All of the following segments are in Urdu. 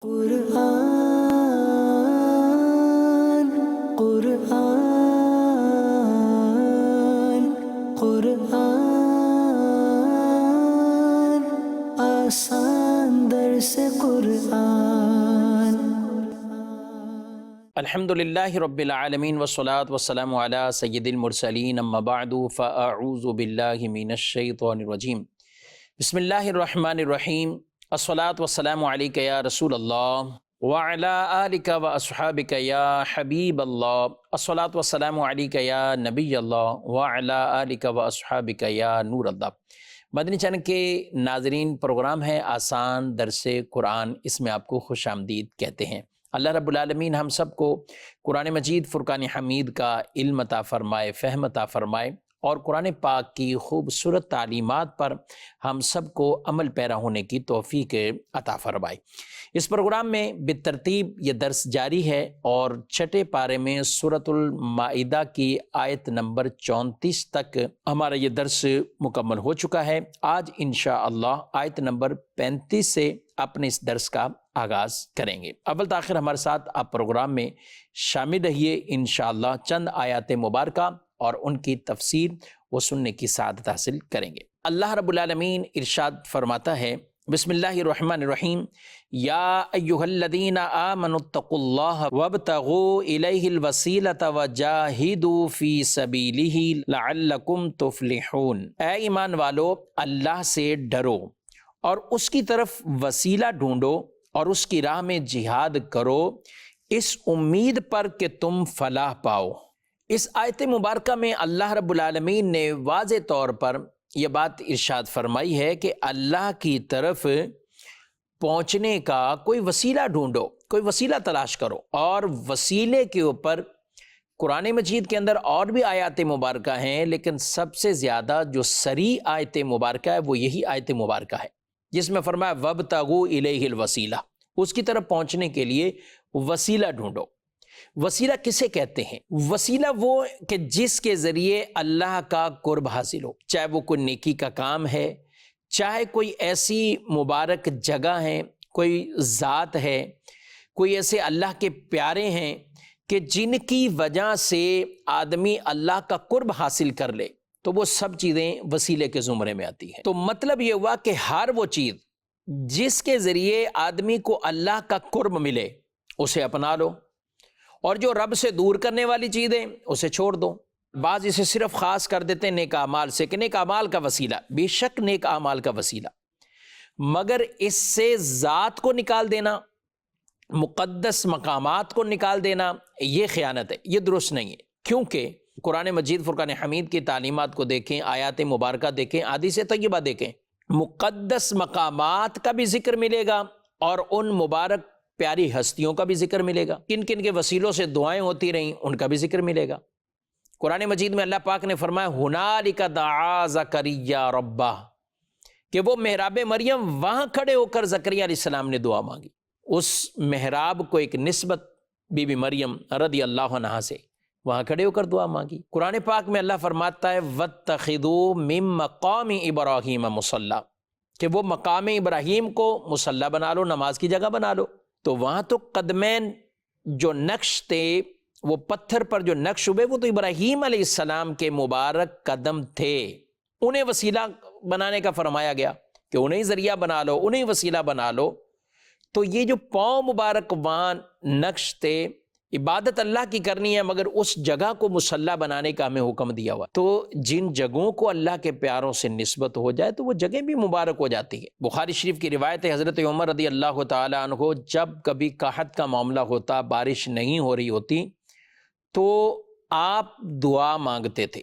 قرآن قرآن قرآن آسان درس قرآن۔ الحمدللہ رب العالمین والصلاة والسلام علی سید المرسلین، اما بعد فاعوذ باللہ من الشیطان الرجیم۔ بسم اللہ الرحمن الرحیم۔ الصلاة والسلام علیک یا رسول اللہ وعلی آلک واصحابک یا حبیب اللہ۔ الصلاة والسلام علیک یا نبی اللہ وعلی آلک واصحابک یا نور اللہ۔ مدنی چینل کے ناظرین، پروگرام ہے آسان درس قرآن، اس میں آپ کو خوش آمدید کہتے ہیں۔ اللہ رب العالمین ہم سب کو قرآن مجید فرقان حمید کا علم عطا فرمائے، فہم عطا فرمائے، اور قرآن پاک کی خوبصورت تعلیمات پر ہم سب کو عمل پیرا ہونے کی توفیق عطا فرمائے۔ اس پروگرام میں بالترتیب یہ درس جاری ہے اور چھٹے پارے میں سورۃ المائدہ کی آیت نمبر 34 تک ہمارا یہ درس مکمل ہو چکا ہے۔ آج انشاءاللہ آیت نمبر 35 سے اپنے اس درس کا آغاز کریں گے۔ اول تاخیر ہمارے ساتھ آپ پروگرام میں شامل رہیے، انشاءاللہ چند آیات مبارکہ اور ان کی تفسیر وہ سننے کی سعادت حاصل کریں گے۔ اللہ رب العالمین ارشاد فرماتا ہے، بسم اللہ الرحمن الرحیم، یا ایہا الذین آمنوا اتقوا اللہ وابتغوا الیہ الوسیلۃ وجاہدوا فی سبیلہ لعلکم تفلحون۔ اے ایمان والو، اللہ سے ڈرو اور اس کی طرف وسیلہ ڈھونڈو اور اس کی راہ میں جہاد کرو، اس امید پر کہ تم فلاح پاؤ۔ اس آیت مبارکہ میں اللہ رب العالمین نے واضح طور پر یہ بات ارشاد فرمائی ہے کہ اللہ کی طرف پہنچنے کا کوئی وسیلہ ڈھونڈو، کوئی وسیلہ تلاش کرو، اور وسیلے کے اوپر قرآن مجید کے اندر اور بھی آیات مبارکہ ہیں، لیکن سب سے زیادہ جو صریح آیت مبارکہ ہے وہ یہی آیت مبارکہ ہے جس میں فرمایا وَابْتَغُوا إِلَيْهِ الْوَسِيلَةَ، اس کی طرف پہنچنے کے لیے وسیلہ ڈھونڈو۔ وسیلہ کسے کہتے ہیں؟ وسیلہ وہ کہ جس کے ذریعے اللہ کا قرب حاصل ہو، چاہے وہ کوئی نیکی کا کام ہے، چاہے کوئی ایسی مبارک جگہ ہے، کوئی ذات ہے، کوئی ایسے اللہ کے پیارے ہیں کہ جن کی وجہ سے آدمی اللہ کا قرب حاصل کر لے، تو وہ سب چیزیں وسیلے کے زمرے میں آتی ہیں۔ تو مطلب یہ ہوا کہ ہر وہ چیز جس کے ذریعے آدمی کو اللہ کا قرب ملے اسے اپنا لو، اور جو رب سے دور کرنے والی چیزیں اسے چھوڑ دو۔ بعض اسے صرف خاص کر دیتے ہیں نیک اعمال سے کہ نیک اعمال کا وسیلہ، بے شک نیک اعمال کا وسیلہ، مگر اس سے ذات کو نکال دینا، مقدس مقامات کو نکال دینا، یہ خیانت ہے، یہ درست نہیں ہے۔ کیونکہ قرآن مجید فرقان حمید کی تعلیمات کو دیکھیں، آیات مبارکہ دیکھیں، احادیث طیبہ دیکھیں، مقدس مقامات کا بھی ذکر ملے گا اور ان مبارک پیاری ہستیوں کا بھی ذکر ملے گا، کن کن کے وسیلوں سے دعائیں ہوتی رہیں ان کا بھی ذکر ملے گا۔ قرآن مجید میں اللہ پاک نے فرمایا ہنالک دعا زکریا ربہ، کہ وہ محراب مریم وہاں کھڑے ہو کر زکریا علیہ السلام نے دعا مانگی۔ اس محراب کو ایک نسبت بی بی مریم رضی اللہ عنہا سے، وہاں کھڑے ہو کر دعا مانگی۔ قرآن پاک میں اللہ فرماتا ہے وَاتَّخِذُوا مِن مَقَامِ إِبْرَاهِيمَ مُصَلَّى، کہ وہ مقام ابراہیم کو مصلی بنا لو، نماز کی جگہ بنا لو۔ تو وہاں تو قدمین جو نقش تھے، وہ پتھر پر جو نقش ہوئے، وہ تو ابراہیم علیہ السلام کے مبارک قدم تھے، انہیں وسیلہ بنانے کا فرمایا گیا کہ انہیں ذریعہ بنا لو، انہیں وسیلہ بنا لو۔ تو یہ جو پاؤں مبارک وہاں نقش تھے، عبادت اللہ کی کرنی ہے مگر اس جگہ کو مصلی بنانے کا ہمیں حکم دیا ہوا۔ تو جن جگہوں کو اللہ کے پیاروں سے نسبت ہو جائے تو وہ جگہ بھی مبارک ہو جاتی ہے۔ بخاری شریف کی روایت ہے، حضرت عمر رضی اللہ تعالیٰ عنہ جب کبھی قحط کا معاملہ ہوتا، بارش نہیں ہو رہی ہوتی، تو آپ دعا مانگتے تھے،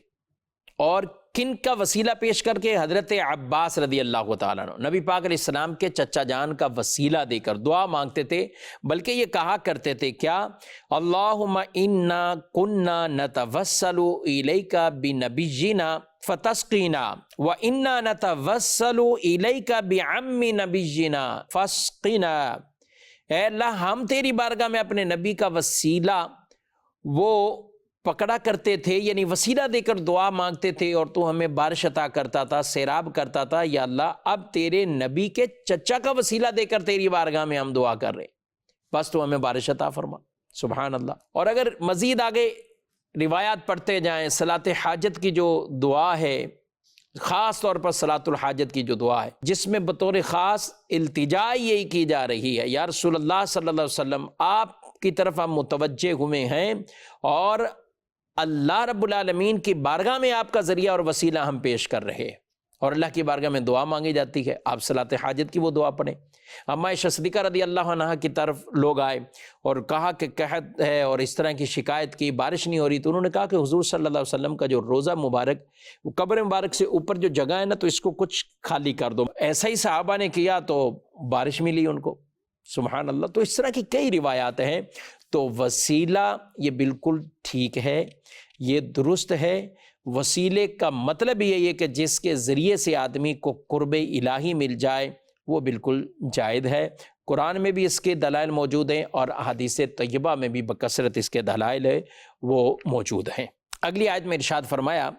اور کن کا وسیلہ پیش کر کے؟ حضرت عباس رضی اللہ تعالیٰ عنہ، نبی پاک علیہ السلام کے چچا جان کا وسیلہ دے کر دعا مانگتے تھے۔ بلکہ یہ کہا کرتے تھے کیا؟ اللہم انا کننا نتوسل الیک بنبینا فتسقینا وانا نتوسل الیک بعم نبینا فاسقنا۔ اے اللہ، ہم تیری بارگاہ میں اپنے نبی کا وسیلہ وہ پکڑا کرتے تھے، یعنی وسیلہ دے کر دعا مانگتے تھے، اور تو ہمیں بارش عطا کرتا تھا، سیراب کرتا تھا۔ یا اللہ، اب تیرے نبی کے چچا کا وسیلہ دے کر تیری بارگاہ میں ہم دعا کر رہے ہیں۔ بس تو ہمیں بارش عطا فرما۔ سبحان اللہ۔ اور اگر مزید آگے روایات پڑھتے جائیں، صلاۃ حاجت کی جو دعا ہے، خاص طور پر صلاۃ الحاجت کی جو دعا ہے، جس میں بطور خاص التجا یہی کی جا رہی ہے، یا رسول اللہ صلی اللہ علیہ وسلم آپ کی طرف ہم متوجہ ہوئے ہیں اور اللہ رب العالمین کی بارگاہ میں آپ کا ذریعہ اور وسیلہ ہم پیش کر رہے ہیں، اور اللہ کی بارگاہ میں دعا مانگی جاتی ہے، آپ صلاۃ حاجت کی وہ دعا پڑھیں۔ اما عائشہ صدیقہ رضی اللہ عنہا کی طرف لوگ آئے اور کہا کہ قحط ہے اور اس طرح کی شکایت کی، بارش نہیں ہو رہی، تو انہوں نے کہا کہ حضور صلی اللہ علیہ وسلم کا جو روضہ مبارک، وہ قبر مبارک سے اوپر جو جگہ ہے نا، تو اس کو کچھ خالی کر دو۔ ایسا ہی صحابہ نے کیا تو بارش ملی ان کو۔ سبحان اللہ۔ تو اس طرح کی کئی روایات ہیں۔ تو وسیلہ یہ بالکل ٹھیک ہے، یہ درست ہے۔ وسیلے کا مطلب یہ ہے کہ جس کے ذریعے سے آدمی کو قرب الہی مل جائے، وہ بالکل جائز ہے۔ قرآن میں بھی اس کے دلائل موجود ہیں اور احادیث طیبہ میں بھی بکثرت اس کے دلائل وہ موجود ہیں۔ اگلی آیت میں ارشاد فرمایا،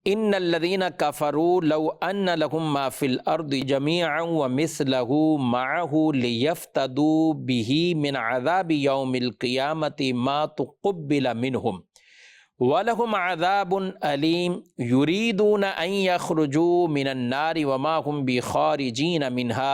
ان الذین کفروا لو ان لهم ما فی الارض جميعا ومثله معه لیفتدوا به من عذاب یوم القیامة ما تقبل منهم وَلَهُمْ عَذَابٌ أَلِيمٌ يُرِيدُونَ أَن يَخْرُجُوا مِنَ النَّارِ وَمَا هُمْ بِخَارِجِينَ مِنْهَا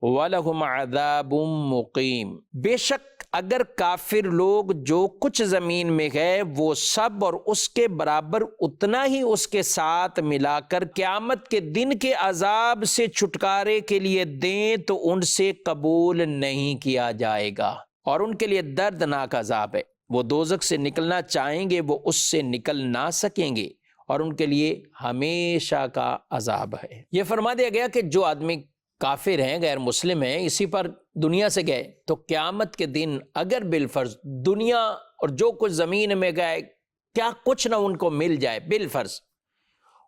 وَلَهُمْ عَذَابٌ مُقِيمٌ۔ بے شک اگر کافر لوگ جو کچھ زمین میں گئے وہ سب اور اس کے برابر اتنا ہی اس کے ساتھ ملا کر قیامت کے دن کے عذاب سے چھٹکارے کے لیے دیں تو ان سے قبول نہیں کیا جائے گا، اور ان کے لیے دردناک عذاب ہے۔ وہ دوزخ سے نکلنا چاہیں گے، وہ اس سے نکل نہ سکیں گے، اور ان کے لیے ہمیشہ کا عذاب ہے۔ یہ فرما دیا گیا کہ جو آدمی کافر ہیں، غیر مسلم ہیں، اسی پر دنیا سے گئے تو قیامت کے دن اگر بالفرض دنیا اور جو کچھ زمین میں گئے کیا کچھ نہ ان کو مل جائے بالفرض،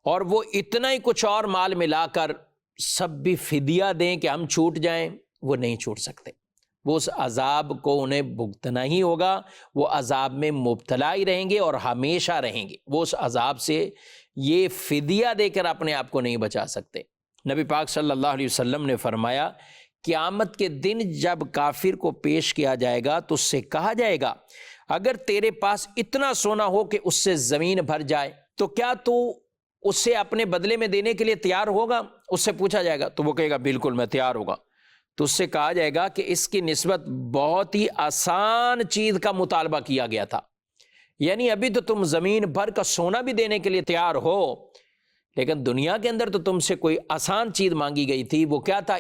اور وہ اتنا ہی کچھ اور مال ملا کر سب بھی فدیہ دیں کہ ہم چھوٹ جائیں، وہ نہیں چھوٹ سکتے۔ وہ اس عذاب کو انہیں بھگتنا ہی ہوگا، وہ عذاب میں مبتلا ہی رہیں گے اور ہمیشہ رہیں گے۔ وہ اس عذاب سے یہ فدیہ دے کر اپنے آپ کو نہیں بچا سکتے۔ نبی پاک صلی اللہ علیہ وسلم نے فرمایا، قیامت کے دن جب کافر کو پیش کیا جائے گا تو اس سے کہا جائے گا، اگر تیرے پاس اتنا سونا ہو کہ اس سے زمین بھر جائے تو کیا تو اسے اپنے بدلے میں دینے کے لیے تیار ہوگا؟ اس سے پوچھا جائے گا تو وہ کہے گا بالکل میں تیار ہوگا۔ تو اس سے کہا جائے گا کہ اس کی نسبت بہت ہی آسان چیز کا مطالبہ کیا گیا تھا، یعنی ابھی تو تم زمین بھر کا سونا بھی دینے کے لیے تیار ہو، لیکن دنیا کے اندر تو تم سے کوئی آسان چیز مانگی گئی تھی، وہ کیا تھا؟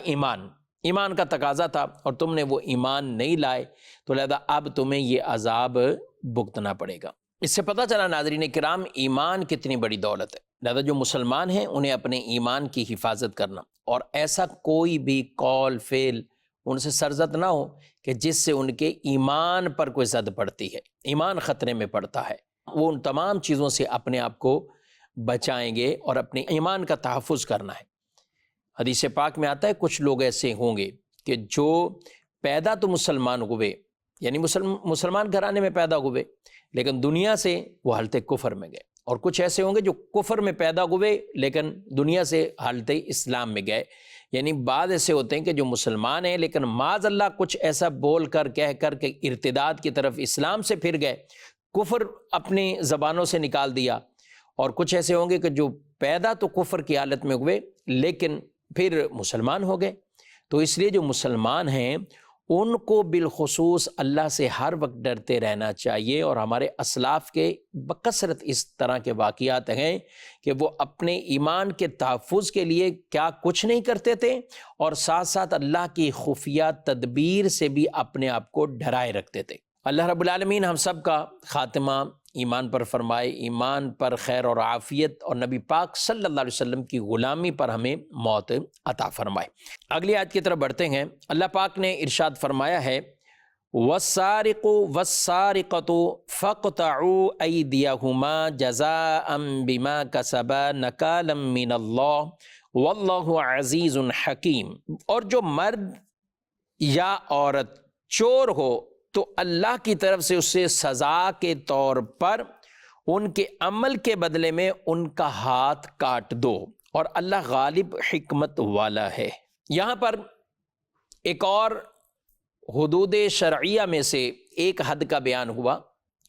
ایمان کا تقاضا تھا، اور تم نے وہ ایمان نہیں لائے، تو لہذا اب تمہیں یہ عذاب بھگتنا پڑے گا۔ اس سے پتہ چلا ناظرین کرام ایمان کتنی بڑی دولت ہے۔ لہذا جو مسلمان ہیں انہیں اپنے ایمان کی حفاظت کرنا، اور ایسا کوئی بھی قول فعل ان سے سرزد نہ ہو کہ جس سے ان کے ایمان پر کوئی زد پڑتی ہے، ایمان خطرے میں پڑتا ہے۔ وہ ان تمام چیزوں سے اپنے آپ کو بچائیں گے اور اپنے ایمان کا تحفظ کرنا ہے۔ حدیث پاک میں آتا ہے کچھ لوگ ایسے ہوں گے کہ جو پیدا تو مسلمان ہوئے، یعنی مسلمان گھرانے میں پیدا ہوئے، لیکن دنیا سے وہ حالت کفر میں گئے، اور کچھ ایسے ہوں گے جو کفر میں پیدا ہوئے لیکن دنیا سے حالت اسلام میں گئے۔ یعنی بعض ایسے ہوتے ہیں کہ جو مسلمان ہیں لیکن معاذ اللہ کچھ ایسا بول کر کہہ کر کہ ارتداد کی طرف اسلام سے پھر گئے، کفر اپنی زبانوں سے نکال دیا، اور کچھ ایسے ہوں گے کہ جو پیدا تو کفر کی حالت میں ہوئے لیکن پھر مسلمان ہو گئے۔ تو اس لیے جو مسلمان ہیں ان کو بالخصوص اللہ سے ہر وقت ڈرتے رہنا چاہیے، اور ہمارے اسلاف کے بکثرت اس طرح کے واقعات ہیں کہ وہ اپنے ایمان کے تحفظ کے لیے کیا کچھ نہیں کرتے تھے، اور ساتھ ساتھ اللہ کی خفیہ تدبیر سے بھی اپنے آپ کو ڈرائے رکھتے تھے۔ اللہ رب العالمین ہم سب کا خاتمہ ایمان پر فرمائے، ایمان پر خیر اور عافیت، اور نبی پاک صلی اللہ علیہ وسلم کی غلامی پر ہمیں موت عطا فرمائے۔ اگلی آیت کی طرف بڑھتے ہیں۔ اللہ پاک نے ارشاد فرمایا ہے، وَالسَّارِقُ وَالسَّارِقَةُ فَاقْطَعُوا أَيْدِيَهُمَا جَزَاءً بِمَا كَسَبَا نَكَالًا مِّنَ اللَّهِ وَاللَّهُ عَزِيزٌ حَكِيمٌ۔ اور جو مرد یا عورت چور ہو تو اللہ کی طرف سے اسے سزا کے طور پر ان کے عمل کے بدلے میں ان کا ہاتھ کاٹ دو، اور اللہ غالب حکمت والا ہے۔ یہاں پر ایک اور حدود شرعیہ میں سے ایک حد کا بیان ہوا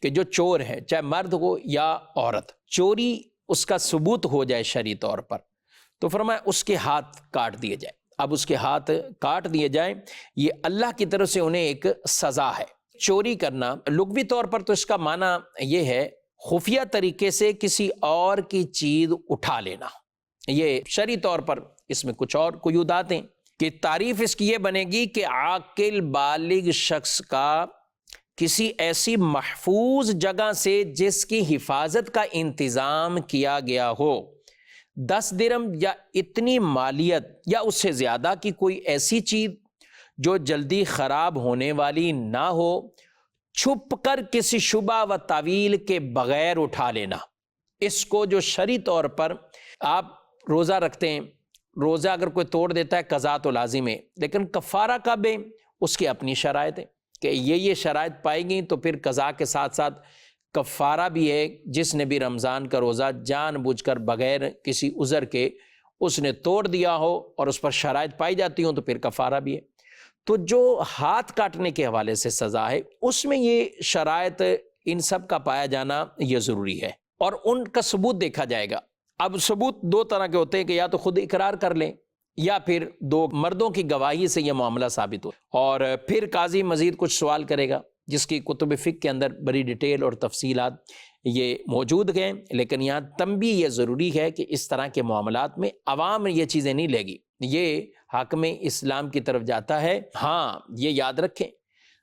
کہ جو چور ہے چاہے مرد ہو یا عورت، چوری اس کا ثبوت ہو جائے شرعی طور پر، تو فرمایا اس کے ہاتھ کاٹ دیے جائے۔ اب اس کے ہاتھ کاٹ دیے جائیں، یہ اللہ کی طرف سے انہیں ایک سزا ہے۔ چوری کرنا لغوی طور پر تو اس کا معنی یہ ہے خفیہ طریقے سے کسی اور کی چیز اٹھا لینا۔ یہ شرعی طور پر اس میں کچھ اور قیودات ہیں کہ تعریف اس کی یہ بنے گی کہ عاقل بالغ شخص کا کسی ایسی محفوظ جگہ سے جس کی حفاظت کا انتظام کیا گیا ہو، 10 درہم یا اتنی مالیت یا اس سے زیادہ کی کوئی ایسی چیز جو جلدی خراب ہونے والی نہ ہو، چھپ کر کسی شبہ و تعویل کے بغیر اٹھا لینا۔ اس کو جو شرعی طور پر آپ روزہ رکھتے ہیں، روزہ اگر کوئی توڑ دیتا ہے قضا تو لازم ہے، لیکن کفارہ کب ہے اس کی اپنی شرائط ہے کہ یہ شرائط پائی گئیں تو پھر قضا کے ساتھ ساتھ کفارہ بھی ہے۔ جس نے بھی رمضان کا روزہ جان بوجھ کر بغیر کسی عذر کے اس نے توڑ دیا ہو اور اس پر شرائط پائی جاتی ہوں تو پھر کفارہ بھی ہے۔ تو جو ہاتھ کاٹنے کے حوالے سے سزا ہے اس میں یہ شرائط ان سب کا پایا جانا یہ ضروری ہے اور ان کا ثبوت دیکھا جائے گا۔ اب ثبوت 2 طرح کے ہوتے ہیں کہ یا تو خود اقرار کر لیں یا پھر 2 مردوں کی گواہی سے یہ معاملہ ثابت ہو، اور پھر قاضی مزید کچھ سوال کرے گا جس کی کتب فقہ کے اندر بڑی ڈیٹیل اور تفصیلات یہ موجود ہیں، لیکن یہاں تنبیہ یہ ضروری ہے کہ اس طرح کے معاملات میں عوام یہ چیزیں نہیں لے گی، یہ حاکم اسلام کی طرف جاتا ہے۔ ہاں یہ یاد رکھیں،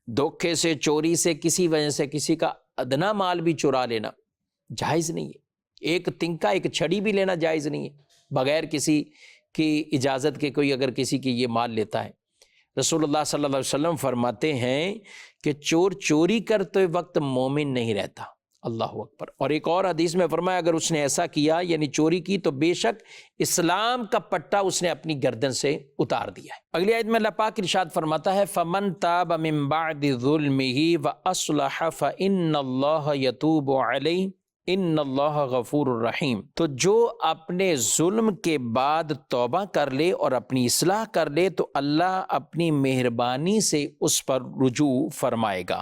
دھوکے سے چوری سے کسی وجہ سے کسی کا ادنا مال بھی چرا لینا جائز نہیں ہے، ایک تنکا ایک چھڑی بھی لینا جائز نہیں ہے بغیر کسی کی اجازت کے۔ کوئی اگر کسی کی یہ مال لیتا ہے، رسول اللہ صلی اللہ علیہ وسلم فرماتے ہیں کہ چور چوری کرتے وقت مومن نہیں رہتا، اللہ اکبر۔ اور ایک اور حدیث میں فرمایا اگر اس نے ایسا کیا یعنی چوری کی تو بے شک اسلام کا پٹا اس نے اپنی گردن سے اتار دیا ہے۔ اگلی آیت میں اللہ پاک ارشاد فرماتا ہے فَمَن تَابَ مِن بَعْدِ ظُلْمِهِ وَأَصْلَحَ فَإِنَّ اللَّهَ يَتُوبُ عَلَيْهِ ان اللہ غفور الرحیم۔ تو جو اپنے ظلم کے بعد توبہ کر لے اور اپنی اصلاح کر لے تو اللہ اپنی مہربانی سے اس پر رجوع فرمائے گا،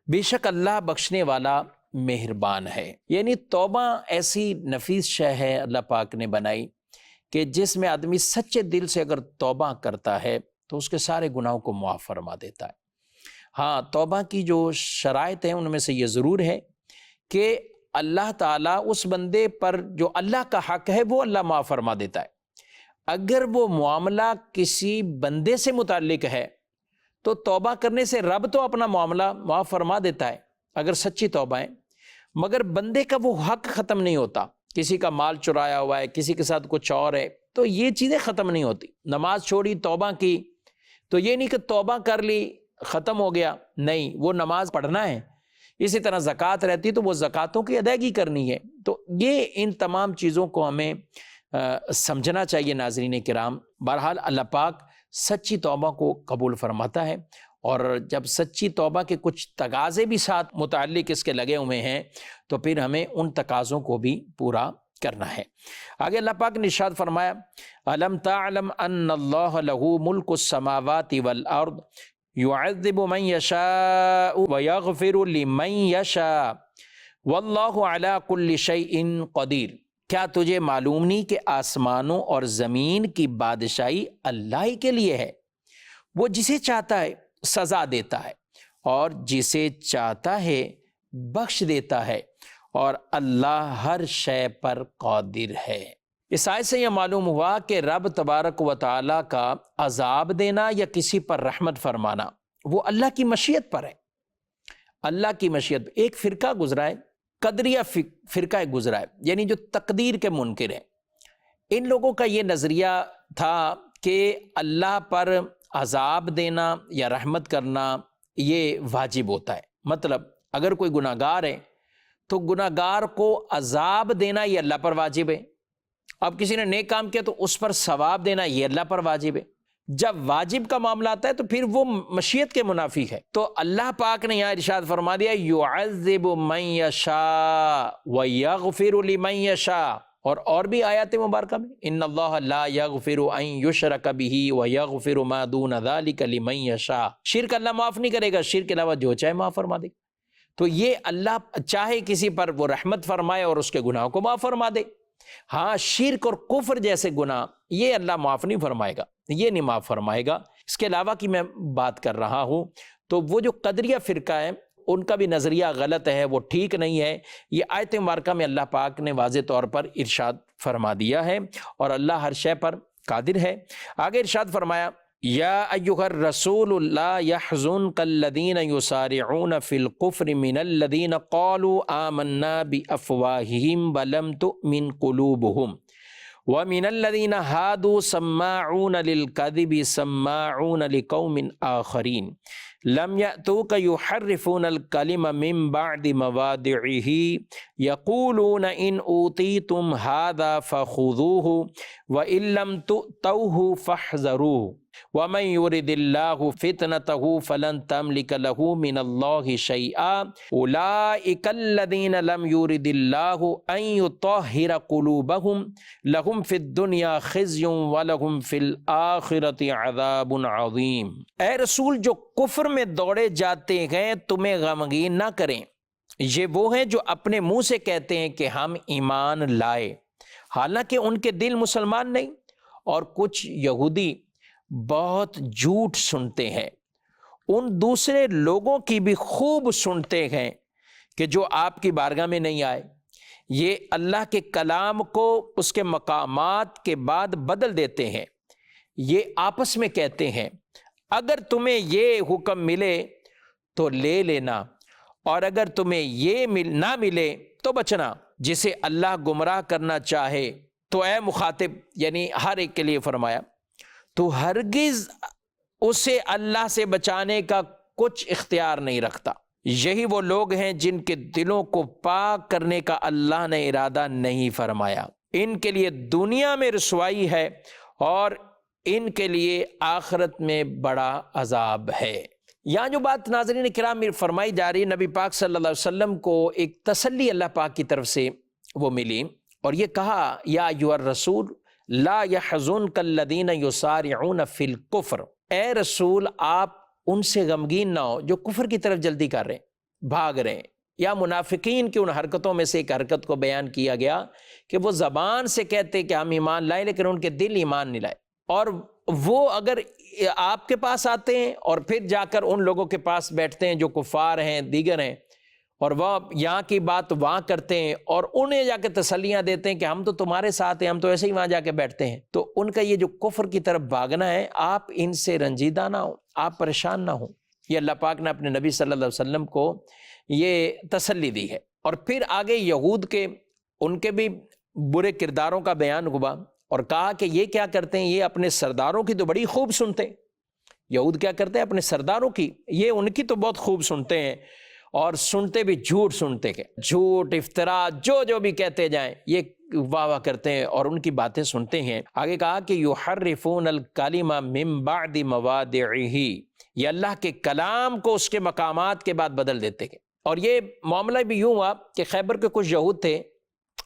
بے شک اللہ بخشنے والا مہربان ہے۔ یعنی توبہ ایسی نفیس شے ہے اللہ پاک نے بنائی کہ جس میں آدمی سچے دل سے اگر توبہ کرتا ہے تو اس کے سارے گناہوں کو معاف فرما دیتا ہے۔ ہاں توبہ کی جو شرائط ہیں ان میں سے یہ ضرور ہے کہ اللہ تعالیٰ اس بندے پر جو اللہ کا حق ہے وہ اللہ معاف فرما دیتا ہے۔ اگر وہ معاملہ کسی بندے سے متعلق ہے تو توبہ کرنے سے رب تو اپنا معاملہ معاف فرما دیتا ہے اگر سچی توبہ ہے، مگر بندے کا وہ حق ختم نہیں ہوتا۔ کسی کا مال چرایا ہوا ہے، کسی کے ساتھ کچھ اور ہے، تو یہ چیزیں ختم نہیں ہوتی۔ نماز چھوڑی توبہ کی تو یہ نہیں کہ توبہ کر لی ختم ہو گیا، نہیں، وہ نماز پڑھنا ہے۔ اسی طرح زکوٰۃ رہتی تو وہ زکوٰۃوں کی ادائیگی کرنی ہے۔ تو یہ ان تمام چیزوں کو ہمیں سمجھنا چاہیے ناظرین کرام۔ بہرحال اللہ پاک سچی توبہ کو قبول فرماتا ہے، اور جب سچی توبہ کے کچھ تقاضے بھی ساتھ متعلق اس کے لگے ہوئے ہیں تو پھر ہمیں ان تقاضوں کو بھی پورا کرنا ہے۔ آگے اللہ پاک نے ارشاد فرمایا الم تعلم ان اللہ لہ ملک السماوات والارض يعذب من يشاء ويغفر لمن يشاء واللہ علی کل شیء قدیر۔ کیا تجھے معلوم نہیں کہ آسمانوں اور زمین کی بادشاہی اللہ ہی کے لیے ہے؟ وہ جسے چاہتا ہے سزا دیتا ہے اور جسے چاہتا ہے بخش دیتا ہے، اور اللہ ہر شے پر قادر ہے۔ اس آیت سے یہ معلوم ہوا کہ رب تبارک و تعالیٰ کا عذاب دینا یا کسی پر رحمت فرمانا وہ اللہ کی مشیت پر ہے، اللہ کی مشیت۔ ایک فرقہ گزرا ہے، قدریہ فرقہ گزرا ہے، یعنی جو تقدیر کے منکر ہیں۔ ان لوگوں کا یہ نظریہ تھا کہ اللہ پر عذاب دینا یا رحمت کرنا یہ واجب ہوتا ہے۔ مطلب اگر کوئی گناہ گار ہے تو گناہ گار کو عذاب دینا یہ اللہ پر واجب ہے، اب کسی نے نیک کام کیا تو اس پر ثواب دینا یہ اللہ پر واجب ہے۔ جب واجب کا معاملہ آتا ہے تو پھر وہ مشیت کے منافی ہے۔ تو اللہ پاک نے یہاں ارشاد فرما دیا یعذب من یشاء ویغفر لمن یشاء، اور بھی آیات مبارکہ میں ان اللہ لا یغفر ان یشرک بہ ویغفر ما دون ذلک لمن یشاء، شرک اللہ معاف نہیں کرے گا، شرک کے علاوہ جو چاہے معاف فرما دے گا۔ تو یہ اللہ چاہے کسی پر وہ رحمت فرمائے اور اس کے گناہوں کو معاف فرما دے۔ ہاں شرک اور کفر جیسے گناہ یہ اللہ معاف نہیں فرمائے گا، یہ نہیں معاف فرمائے گا۔ اس کے علاوہ کی میں بات کر رہا ہوں تو وہ جو قدریہ فرقہ ہے ان کا بھی نظریہ غلط ہے، وہ ٹھیک نہیں ہے۔ یہ آیت مبارکہ میں اللہ پاک نے واضح طور پر ارشاد فرما دیا ہے اور اللہ ہر شے پر قادر ہے۔ آگے ارشاد فرمایا یا ایھا الرسول لا يحزنک الذین یسارعون فی الکفر من الذین قالوا آمنا بافواہہم ولم تؤمن قلوبہم ومن الذین ہادوا سماعون للکذب سماعون لقوم آخرین لم یأتوک یحرفون الکلم من بعد مواضعہ یقولون ان اوتیتم ھذا فخذوہ وان لم تؤتوہ فاحذروہ ومن یرد اللہ فتنتہ فلن تملک لہ من اللہ شیئا اولئک الذین لم یرد اللہ ان یطہر قلوبہم لہم فی الدنیا خزی ولہم فی الآخرۃ عذاب عظیم۔ اے رسول جو کفر میں دوڑے جاتے ہیں تمہیں غمگین نہ کریں، یہ وہ ہیں جو اپنے منہ سے کہتے ہیں کہ ہم ایمان لائے حالانکہ ان کے دل مسلمان نہیں، اور کچھ یہودی بہت جھوٹ سنتے ہیں، ان دوسرے لوگوں کی بھی خوب سنتے ہیں کہ جو آپ کی بارگاہ میں نہیں آئے، یہ اللہ کے کلام کو اس کے مقامات کے بعد بدل دیتے ہیں، یہ آپس میں کہتے ہیں اگر تمہیں یہ حکم ملے تو لے لینا اور اگر تمہیں یہ نہ ملے تو بچنا۔ جسے اللہ گمراہ کرنا چاہے تو اے مخاطب یعنی ہر ایک کے لیے فرمایا تو ہرگز اسے اللہ سے بچانے کا کچھ اختیار نہیں رکھتا۔ یہی وہ لوگ ہیں جن کے دلوں کو پاک کرنے کا اللہ نے ارادہ نہیں فرمایا، ان کے لیے دنیا میں رسوائی ہے اور ان کے لیے آخرت میں بڑا عذاب ہے۔ یہاں جو بات ناظرین کرام میں فرمائی جا رہی ہے، نبی پاک صلی اللہ علیہ وسلم کو ایک تسلی اللہ پاک کی طرف سے وہ ملی اور یہ کہا یا ایھا الرسول لا يحزنک الذین یسارعون فی الکفر، اے رسول آپ ان سے غمگین نہ ہو جو کفر کی طرف جلدی کر رہے ہیں، بھاگ رہے ہیں۔ یا منافقین کی ان حرکتوں میں سے ایک حرکت کو بیان کیا گیا کہ وہ زبان سے کہتے کہ ہم ایمان لائے لیکن ان کے دل ایمان نہیں لائے، اور وہ اگر آپ کے پاس آتے ہیں اور پھر جا کر ان لوگوں کے پاس بیٹھتے ہیں جو کفار ہیں دیگر ہیں، اور وہ یہاں کی بات وہاں کرتے ہیں اور انہیں جا کے تسلیاں دیتے ہیں کہ ہم تو تمہارے ساتھ ہیں، ہم تو ایسے ہی وہاں جا کے بیٹھتے ہیں، تو ان کا یہ جو کفر کی طرف بھاگنا ہے، آپ ان سے رنجیدہ نہ ہوں، آپ پریشان نہ ہوں۔ یہ اللہ پاک نے اپنے نبی صلی اللہ علیہ وسلم کو یہ تسلی دی ہے۔ اور پھر آگے یہود کے ان کے بھی برے کرداروں کا بیان ہوا اور کہا کہ یہ کیا کرتے ہیں، یہ اپنے سرداروں کی تو بڑی خوب سنتے ہیں۔ یہود کیا کرتے ہیں اپنے سرداروں کی، یہ ان کی تو بہت خوب سنتے ہیں، اور سنتے بھی جھوٹ سنتے ہیں، جھوٹ افطرا جو بھی کہتے جائیں یہ واہ واہ کرتے ہیں اور ان کی باتیں سنتے ہیں۔ آگے کہا کہ یحرفون الکلم من بعد مواضعہ، یہ اللہ کے کلام کو اس کے مقامات کے بعد بدل دیتے ہیں۔ اور یہ معاملہ بھی یوں ہوا کہ خیبر کے کچھ یہود تھے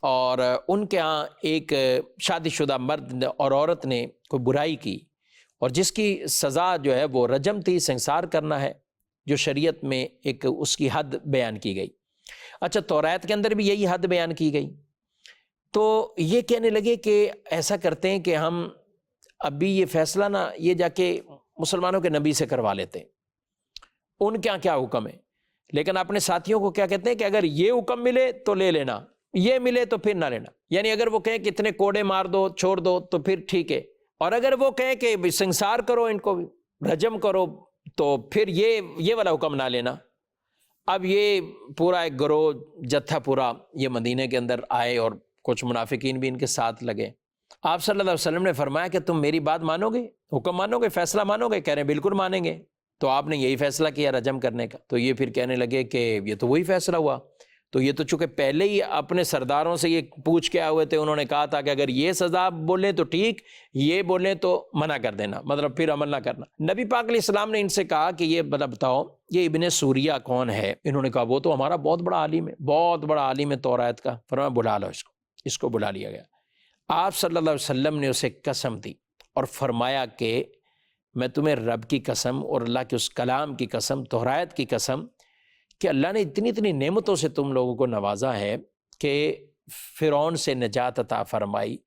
اور ان کے ہاں ایک شادی شدہ مرد اور عورت نے کوئی برائی کی اور جس کی سزا جو ہے وہ رجم تھی، سنسار کرنا ہے، جو شریعت میں ایک اس کی حد بیان کی گئی۔ اچھا توریت کے اندر بھی یہی حد بیان کی گئی، تو یہ کہنے لگے کہ ایسا کرتے ہیں کہ ہم ابھی یہ فیصلہ نہ یہ جا کے مسلمانوں کے نبی سے کروا لیتے ہیں، ان کے کیا حکم ہے، لیکن اپنے ساتھیوں کو کیا کہتے ہیں کہ اگر یہ حکم ملے تو لے لینا، یہ ملے تو پھر نہ لینا۔ یعنی اگر وہ کہیں کہ اتنے کوڑے مار دو چھوڑ دو تو پھر ٹھیک ہے، اور اگر وہ کہیں کہ سنسار کرو ان کو رجم کرو تو پھر یہ والا حکم نہ لینا۔ اب یہ پورا ایک گروہ جتھا پورا یہ مدینے کے اندر آئے اور کچھ منافقین بھی ان کے ساتھ لگے۔ آپ صلی اللہ علیہ وسلم نے فرمایا کہ تم میری بات مانو گے، حکم مانو گے، فیصلہ مانو گے؟ کہہ رہے ہیں بالکل مانیں گے۔ تو آپ نے یہی فیصلہ کیا رجم کرنے کا۔ تو یہ پھر کہنے لگے کہ یہ تو وہی فیصلہ ہوا، تو یہ تو چونکہ پہلے ہی اپنے سرداروں سے یہ پوچھ کے آئے ہوئے تھے، انہوں نے کہا تھا کہ اگر یہ سزا بولیں تو ٹھیک، یہ بولیں تو منع کر دینا، مطلب پھر عمل نہ کرنا۔ نبی پاک علیہ السلام نے ان سے کہا کہ یہ بتاؤ یہ ابن سوریہ کون ہے؟ انہوں نے کہا وہ تو ہمارا بہت بڑا عالم ہے، بہت بڑا عالم ہے توریت کا۔ فرمایا بلا لو اس کو۔ اس کو بلا لیا گیا. آپ صلی اللہ علیہ وسلم نے اسے قسم دی اور فرمایا کہ میں تمہیں رب کی قسم اور اللہ کے اس کلام کی قسم، تورات کی قسم، کہ اللہ نے اتنی اتنی نعمتوں سے تم لوگوں کو نوازا ہے کہ فرعون سے نجات عطا فرمائی،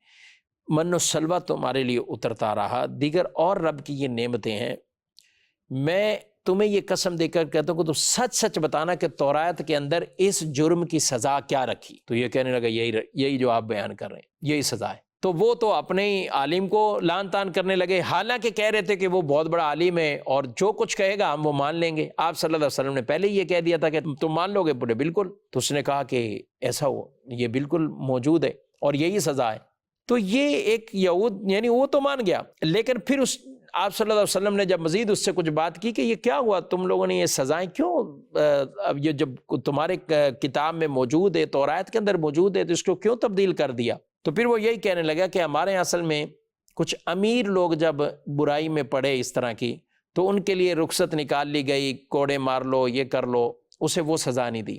من و سلوہ تمہارے لیے اترتا رہا، دیگر اور رب کی یہ نعمتیں ہیں. میں تمہیں یہ قسم دے کر کہتا ہوں کہ تم سچ سچ بتانا کہ تورات کے اندر اس جرم کی سزا کیا رکھی. تو یہ کہنے لگا یہی جو آپ بیان کر رہے ہیں یہی سزا ہے. تو وہ تو اپنے ہی عالم کو لان تان کرنے لگے، حالانکہ کہہ رہے تھے کہ وہ بہت بڑا عالم ہے اور جو کچھ کہے گا ہم وہ مان لیں گے. آپ صلی اللہ علیہ وسلم نے پہلے ہی یہ کہہ دیا تھا کہ تم مان لو گے. بولے بالکل. تو اس نے کہا کہ ایسا ہو، یہ بالکل موجود ہے اور یہی سزا ہے. تو یہ ایک یہود یعنی وہ تو مان گیا، لیکن پھر آپ صلی اللہ علیہ وسلم نے جب مزید اس سے کچھ بات کی کہ یہ کیا ہوا، تم لوگوں نے یہ سزائیں کیوں، اب یہ جب تمہارے کتاب میں موجود ہے، تورات کے اندر موجود ہے، تو اس کو کیوں تبدیل کر دیا. تو پھر وہ یہی کہنے لگا کہ ہمارے اصل میں کچھ امیر لوگ جب برائی میں پڑے اس طرح کی تو ان کے لیے رخصت نکال لی گئی، کوڑے مار لو، یہ کر لو، اسے وہ سزا نہیں دی.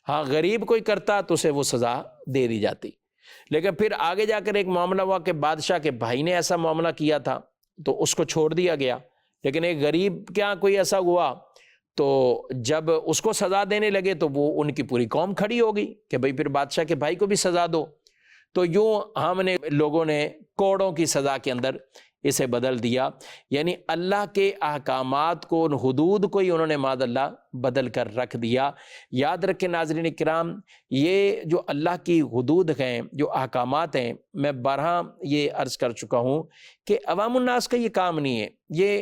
ہاں غریب کوئی کرتا تو اسے وہ سزا دے دی جاتی. لیکن پھر آگے جا کر ایک معاملہ ہوا کہ بادشاہ کے بھائی نے ایسا معاملہ کیا تھا تو اس کو چھوڑ دیا گیا. لیکن ایک غریب کیا کوئی ایسا ہوا تو جب اس کو سزا دینے لگے تو وہ ان کی پوری قوم کھڑی ہو گئی کہ بھئی پھر بادشاہ کے بھائی کو بھی سزا دو. تو یوں ہم نے لوگوں نے کوڑوں کی سزا کے اندر اسے بدل دیا. یعنی اللہ کے احکامات کو، ان حدود کو ہی انہوں نے معاذ اللہ بدل کر رکھ دیا. یاد رکھیں ناظرین کرام، یہ جو اللہ کی حدود ہیں، جو احکامات ہیں، میں بارہا یہ عرض کر چکا ہوں کہ عوام الناس کا یہ کام نہیں ہے. یہ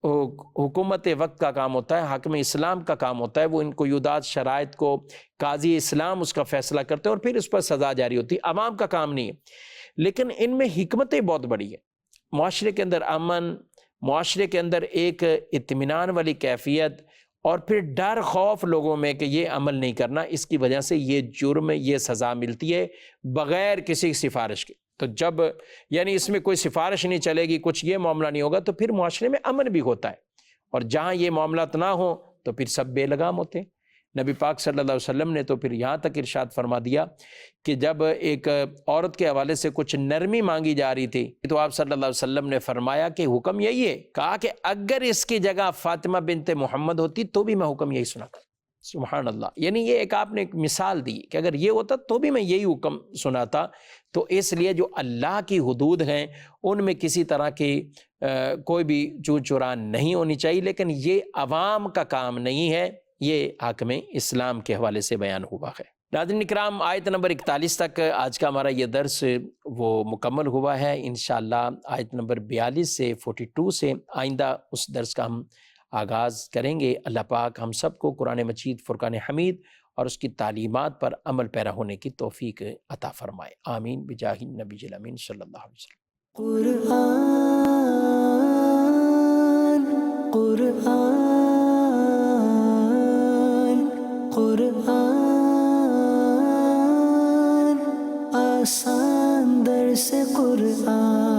حکومت وقت کا کام ہوتا ہے، حاکم اسلام کا کام ہوتا ہے. وہ ان قیودات شرائط کو قاضی اسلام اس کا فیصلہ کرتے ہیں اور پھر اس پر سزا جاری ہوتی ہے. عوام کا کام نہیں ہے. لیکن ان میں حکمتیں بہت بڑی ہیں. معاشرے کے اندر امن، معاشرے کے اندر ایک اطمینان والی کیفیت، اور پھر ڈر خوف لوگوں میں کہ یہ عمل نہیں کرنا، اس کی وجہ سے یہ جرم، یہ سزا ملتی ہے بغیر کسی سفارش کے. تو جب یعنی اس میں کوئی سفارش نہیں چلے گی، کچھ یہ معاملہ نہیں ہوگا، تو پھر معاشرے میں امن بھی ہوتا ہے. اور جہاں یہ معاملات نہ ہوں تو پھر سب بے لگام ہوتے ہیں. نبی پاک صلی اللہ علیہ وسلم نے تو پھر یہاں تک ارشاد فرما دیا کہ جب ایک عورت کے حوالے سے کچھ نرمی مانگی جا رہی تھی تو آپ صلی اللہ علیہ وسلم نے فرمایا کہ حکم یہی ہے. کہا کہ اگر اس کی جگہ فاطمہ بنت محمد ہوتی تو بھی میں حکم یہی سناتا. سبحان اللہ. یعنی یہ ایک آپ نے ایک مثال دی کہ اگر یہ ہوتا تو بھی میں یہی حکم سناتا. تو اس لیے جو اللہ کی حدود ہیں ان میں کسی طرح کی کوئی بھی چور چوران نہیں ہونی چاہیے. لیکن یہ عوام کا کام نہیں ہے، یہ حاکم اسلام کے حوالے سے بیان ہوا ہے. ناظرین کرام، آیت نمبر 41 تک آج کا ہمارا یہ درس وہ مکمل ہوا ہے. انشاءاللہ آیت نمبر 42 سے 42 سے آئندہ اس درس کا ہم آغاز کریں گے. اللہ پاک ہم سب کو قرآن مجید، فرقان حمید اور اس کی تعلیمات پر عمل پیرا ہونے کی توفیق عطا فرمائے. آمین بجاہ النبی الامین صلی اللہ علیہ وسلم. قرآن آسان درس قرآن.